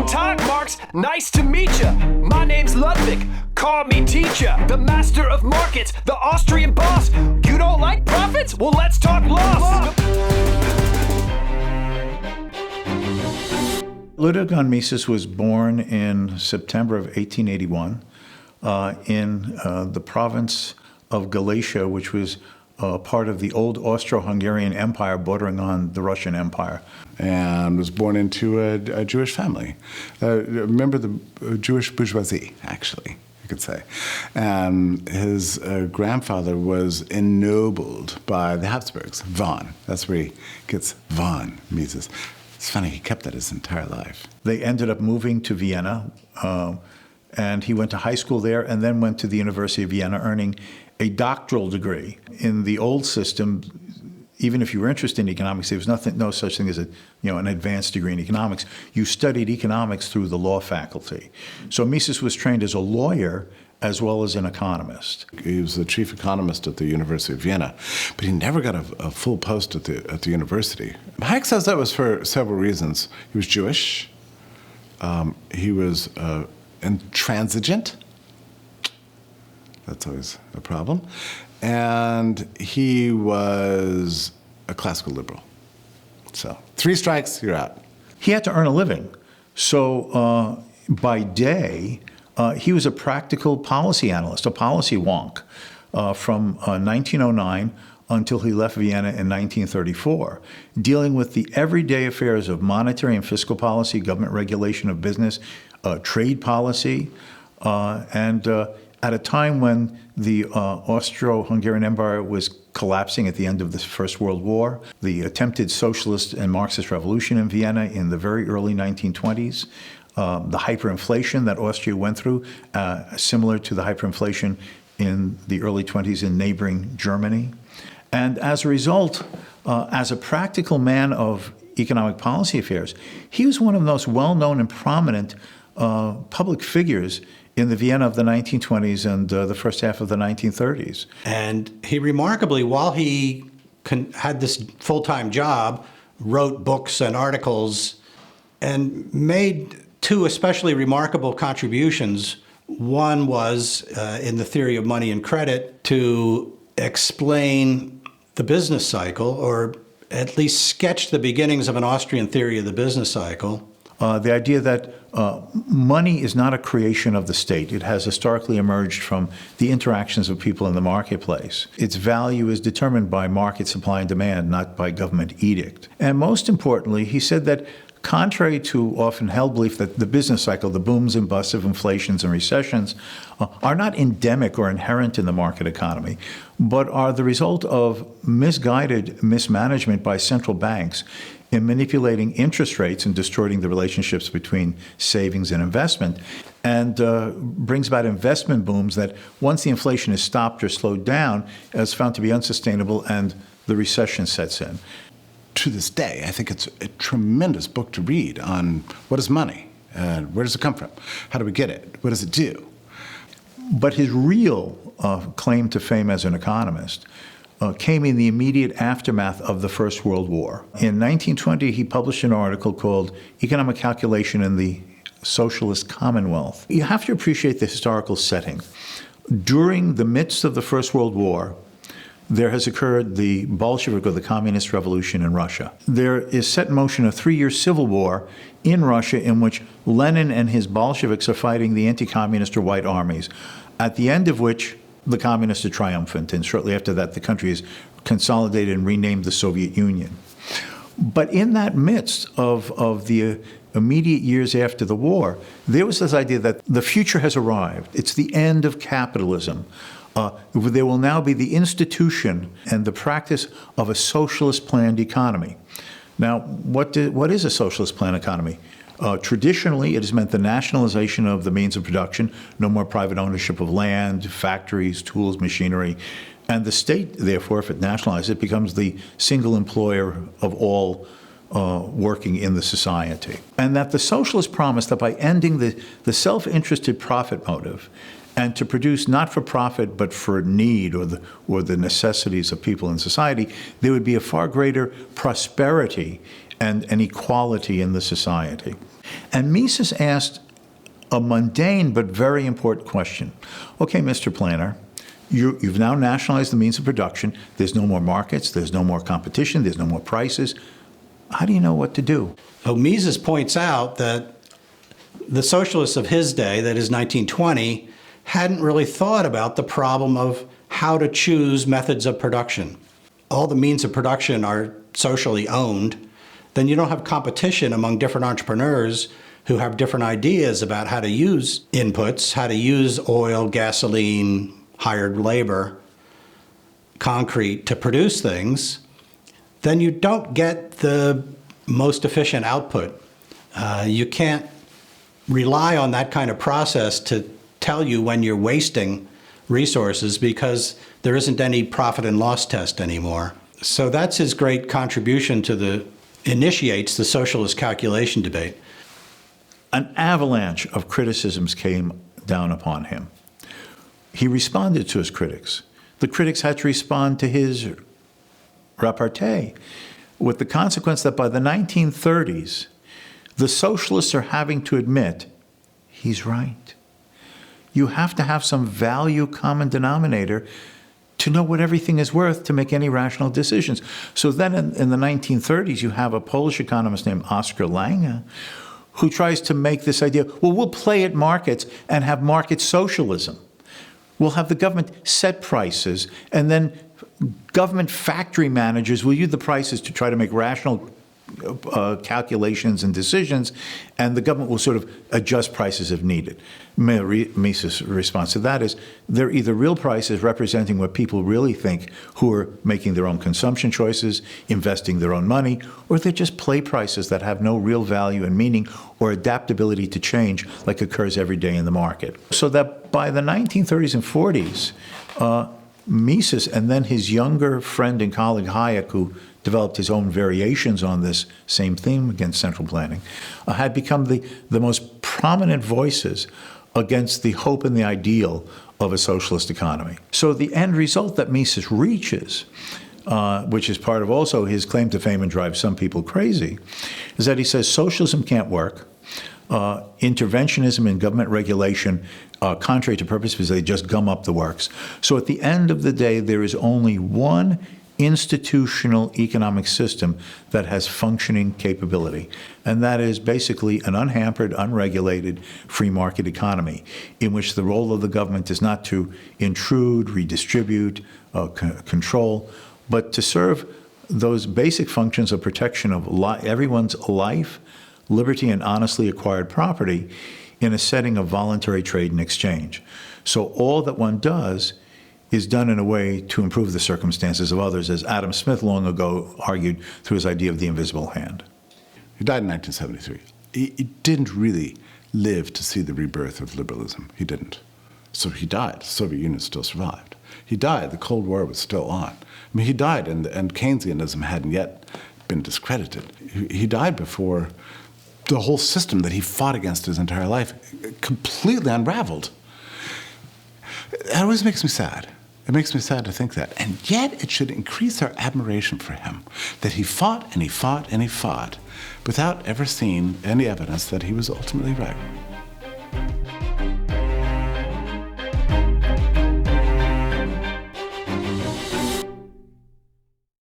Tag, Marx. Nice to meet ya. My name's Ludwig. Call me teacher. The master of markets, the Austrian boss. You don't like profits? Well, let's talk loss. Ludwig von Mises was born in September of 1881 in the province of Galicia, which was part of the old Austro-Hungarian Empire bordering on the Russian Empire. And was born into a Jewish family. Remember the Jewish bourgeoisie, actually, you could say. And his grandfather was ennobled by the Habsburgs, von. That's where he gets von Mises. It's funny, he kept that his entire life. They ended up moving to Vienna, and he went to high school there and then went to the University of Vienna, earning a doctoral degree. In the old system, even if you were interested in economics, there was no such thing as an advanced degree in economics. You studied economics through the law faculty. So Mises was trained as a lawyer as well as an economist. He was the chief economist at the University of Vienna, but he never got a full post at the university. Hayek says that was for several reasons. He was Jewish. He was intransigent. That's always a problem. And he was a classical liberal. So 3 strikes, you're out. He had to earn a living. So by day, he was a practical policy analyst, a policy wonk, from 1909 until he left Vienna in 1934, dealing with the everyday affairs of monetary and fiscal policy, government regulation of business, trade policy, and at a time when the Austro-Hungarian Empire was collapsing at the end of the First World War, the attempted socialist and Marxist revolution in Vienna in the very early 1920s, the hyperinflation that Austria went through, similar to the hyperinflation in the early 20s in neighboring Germany. And as a result, as a practical man of economic policy affairs, he was one of the most well-known and prominent public figures in the Vienna of the 1920s and the first half of the 1930s. And he remarkably, while he had this full-time job, wrote books and articles and made 2 especially remarkable contributions. One was in the theory of money and credit to explain the business cycle, or at least sketch the beginnings of an Austrian theory of the business cycle. The idea that money is not a creation of the state. It has historically emerged from the interactions of people in the marketplace. Its value is determined by market supply and demand, not by government edict. And most importantly, he said that contrary to often held belief that the business cycle, the booms and busts of inflations and recessions, are not endemic or inherent in the market economy, but are the result of misguided mismanagement by central banks in manipulating interest rates and distorting the relationships between savings and investment, and brings about investment booms that, once the inflation is stopped or slowed down, is found to be unsustainable and the recession sets in. To this day, I think it's a tremendous book to read on what is money, and where does it come from? How do we get it? What does it do? But his real claim to fame as an economist came in the immediate aftermath of the First World War. In 1920, he published an article called Economic Calculation in the Socialist Commonwealth. You have to appreciate the historical setting. During the midst of the First World War, there has occurred the Bolshevik or the Communist Revolution in Russia. There is set in motion a 3-year civil war in Russia in which Lenin and his Bolsheviks are fighting the anti-communist or white armies, at the end of which the communists are triumphant, and shortly after that the country is consolidated and renamed the Soviet Union. But in that midst of the immediate years after the war, there was this idea that the future has arrived. It's the end of capitalism. There will now be the institution and the practice of a socialist planned economy. Now, what is a socialist planned economy? Traditionally, it has meant the nationalization of the means of production, no more private ownership of land, factories, tools, machinery, and the state, therefore, if it nationalizes it, becomes the single employer of all working in the society. And that the socialists promised that by ending the self-interested profit motive and to produce not for profit but for need or the necessities of people in society, there would be a far greater prosperity and equality in the society. And Mises asked a mundane but very important question. Okay, Mr. Planner, you've now nationalized the means of production. There's no more markets. There's no more competition. There's no more prices. How do you know what to do? So Mises points out that the socialists of his day, that is 1920, hadn't really thought about the problem of how to choose methods of production. All the means of production are socially owned. Then you don't have competition among different entrepreneurs who have different ideas about how to use inputs, how to use oil, gasoline, hired labor, concrete to produce things. Then you don't get the most efficient output. You can't rely on that kind of process to tell you when you're wasting resources because there isn't any profit and loss test anymore. So that's his great contribution to initiates the socialist calculation debate. An avalanche of criticisms came down upon him. He responded to his critics. The critics had to respond to his repartee, with the consequence that by the 1930s, the socialists are having to admit he's right. You have to have some value common denominator to know what everything is worth to make any rational decisions. So then in the 1930s, you have a Polish economist named Oskar Lange who tries to make this idea, well, we'll play at markets and have market socialism. We'll have the government set prices, and then government factory managers will use the prices to try to make rational calculations and decisions, and the government will sort of adjust prices if needed. Mises' response to that is they're either real prices representing what people really think who are making their own consumption choices, investing their own money, or they're just play prices that have no real value and meaning or adaptability to change like occurs every day in the market. So that by the 1930s and 40s, Mises and then his younger friend and colleague Hayek, who developed his own variations on this same theme against central planning, had become the most prominent voices against the hope and the ideal of a socialist economy. So the end result that Mises reaches, which is part of also his claim to fame and drives some people crazy, is that he says socialism can't work. Interventionism and government regulation contrary to purpose because they just gum up the works. So at the end of the day, there is only one institutional economic system that has functioning capability, and that is basically an unhampered, unregulated, free market economy in which the role of the government is not to intrude, redistribute, control, but to serve those basic functions of protection of everyone's life, liberty, and honestly acquired property in a setting of voluntary trade and exchange. So all that one does is done in a way to improve the circumstances of others, as Adam Smith long ago argued through his idea of the invisible hand. He died in 1973. He didn't really live to see the rebirth of liberalism. He didn't. So he died. The Soviet Union still survived. He died. The Cold War was still on. I mean, he died, and Keynesianism hadn't yet been discredited. He died before the whole system that he fought against his entire life completely unraveled. It always makes me sad. It makes me sad to think that. And yet it should increase our admiration for him, that he fought and he fought and he fought without ever seeing any evidence that he was ultimately right.